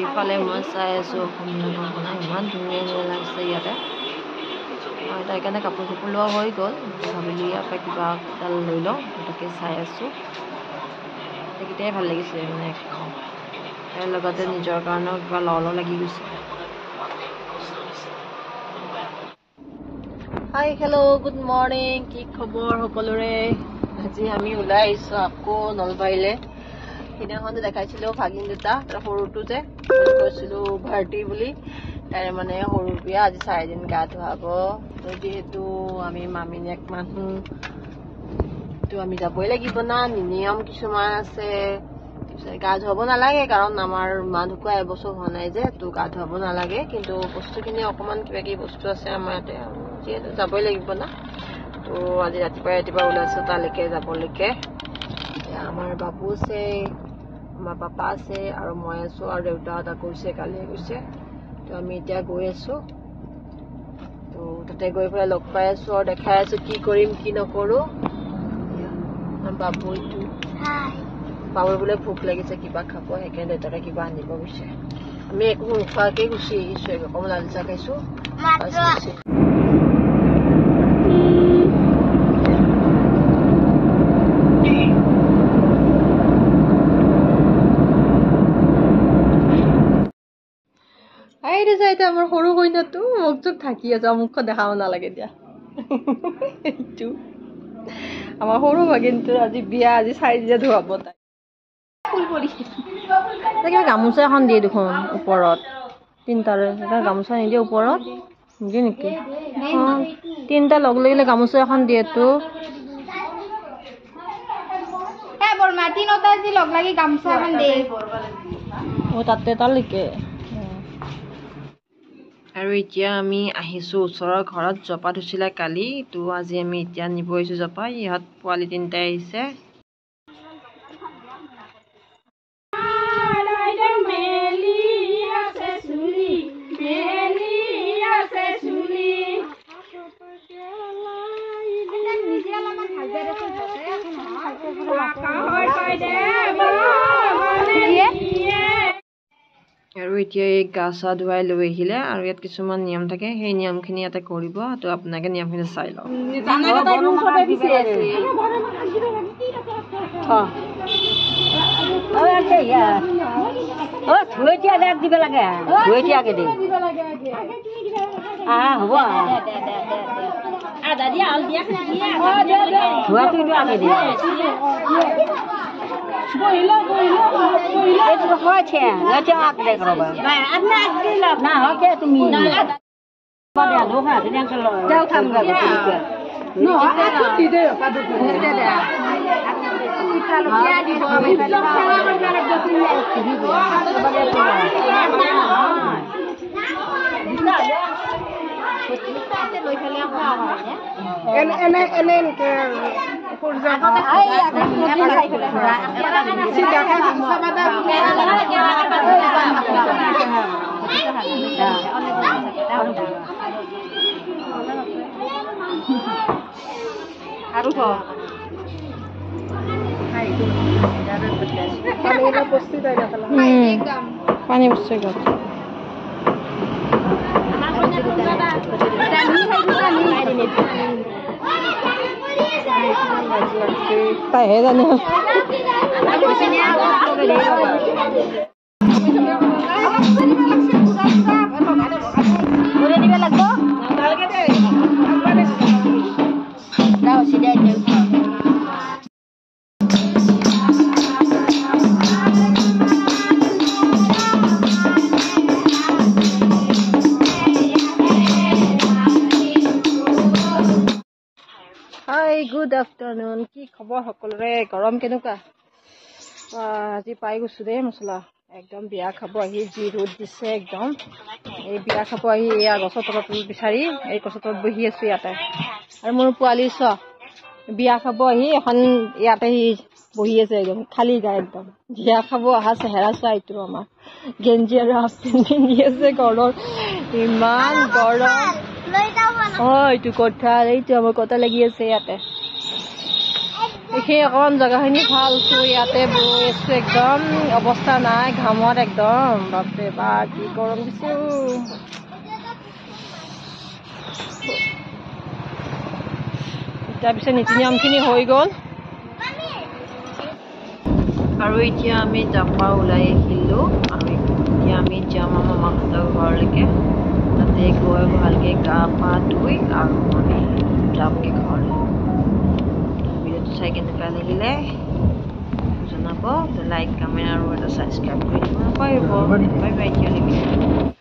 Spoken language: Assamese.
ইফালে মই চাই আছো অসমীয়া বনা ইমান ধুনীয়া ধুনীয়া লাগিছে ইয়াতে তাৰ কাৰণে কাপোৰ চাপোৰ লোৱা হৈ গ'ল ভাবিলো ইয়াৰ পৰা কিবা এডাল লৈ লওঁ তাকে চাই আছো এইকেইটাই ভাল লাগিছে মানে তাৰ লগতে নিজৰ কাৰণেও কিবা ল লাগি গৈছে হাই হেল্ল' গুড মৰ্নিং কি খবৰ সকলোৰে আজি আমি ওলাই আহিছো আকৌ নলবাৰীলে সিদিনাখন দেখাইছিলো ভাগিন দুটা তাৰ সৰুটো যে কৈছিলো ভাৰতী বুলি তাৰে মানে সৰু বিয়া আজি 4 দিন গা ধুৱাব যিহেতু আমি মামিনীয়েক মানুহ তো আমি যাবই লাগিব না নিয়ম কিছুমান আছে গা ধুৱাব নালাগে কাৰণ আমাৰ মা ঢুকুৱা এবছৰ হোৱা নাই যে তো গা ধুৱাব নালাগে কিন্তু বস্তুখিনি অকমান কিবা কি বস্তু আছে আমাৰ ইয়াতে যিহেতু যাবই লাগিব না তো আজি ৰাতিপুৱা ওলাইছো তালৈকে যাবলৈকে আমাৰ বাবু আছে আমাৰ পাপা আছে আৰু মই আছো আৰু দেউতা গৈছে কালি গৈছে তো আমি এতিয়া গৈ আছো তো তাতে গৈ পেলাই লগ পাই আছো আৰু দেখাই আছো কি কৰিম কি নকৰো বাবু বাবুৰ বোলে ভোক লাগিছে কিবা খাব সেইকাৰণে দেউতাকে কিবা আনিব গৈছে আমি একো নোখোৱাকে গুচি আহিছো অকমান লাল চাহ খাইছো এতিয়া আমাৰ সৰু কইনাটো মুখটোত থাকি আছে মুখখন দেখাব নালাগে দিয়া এইটো আমাৰ সৰু ভাগিনটোৰ আজি বিয়া আজি 4 দিন ধুৱাব তাই ফুল পৰিছে কিবা গামোচা এখন দিয়ে দেখোন ওপৰত তিনটাৰে গামোচা নিদিয়ে ওপৰত নিদিয়ে নেকি তিনটা লগ লাগিলে গামোচা এখন দিয়েতো বৰমা তিনটা যি লগ লাগি গামোচা এখন দিয়ে তাতে তালৈকে আৰু এতিয়া আমি আহিছো ওচৰৰ ঘৰত জপা ধুছিলে কালি তো আজি আমি এতিয়া নিব আহিছো জপা ইহঁত পোৱালি তিনটাই আহিছে আৰু এতিয়া এই গা চা ধুৱাই লৈ আহিলে আৰু ইয়াত কিছুমান নিয়ম থাকে সেই নিয়মখিনি ইয়াতে কৰিব তো আপোনাকে নিয়মখিনি চাই লওক দিব লাগে পানী বসছে গেল তাই হে জানে দিব লাগবো হাই গুড আফটাৰনুন কি খবৰ সকলোৰে গৰম কেনেকুৱা আজি পাই গৈছো দেই মছলা একদম বিয়া খাব আহি যি ৰ'দ দিছে একদম এই বিয়া খাব আহি এয়া গছৰ তলত বিচাৰি এই গছৰ তলত বহি আছো ইয়াতে আৰু মোৰ পোৱালি বিয়া খাব আহি এখন ইয়াতে বহি আছে একদম খালী গায় একদম জিয়া খাব অহা চেহেৰা চোৱা এইটো আমাৰ গেঞ্জি আৰু হাফ পেণ্ট পিন্ধি আছে ঘৰত ইমান গৰম এইটো কঁঠাল এইটো আমাৰ কঁঠাল লাগি আছে ইয়াতে এইখিনি অকণমান জেগাখিনি ভাল ইয়াতে বৈ আছো একদম অৱস্থা নাই ঘামত একদম বাপৰে বা কি গৰম দিছে তাৰপিছত নীতি নিয়মখিনি হৈ গ'ল আৰু এতিয়া আমি জাপা ওলাই আহিলোঁ আৰু এতিয়া আমি যাম আমাৰ মাহঁতৰ ঘৰলৈকে তাতে গৈ ভালকৈ গা পা ধুই আৰু আমি যামগৈ ঘৰলৈ ভিডিঅ'টো চাই কেনেকুৱা লাগিলে জনাব লাইক কমেণ্ট আৰু এটা ছাবস্ক্ৰাইব কৰি দিব নাপাহৰিব বাই বাই এতিয়ালৈকে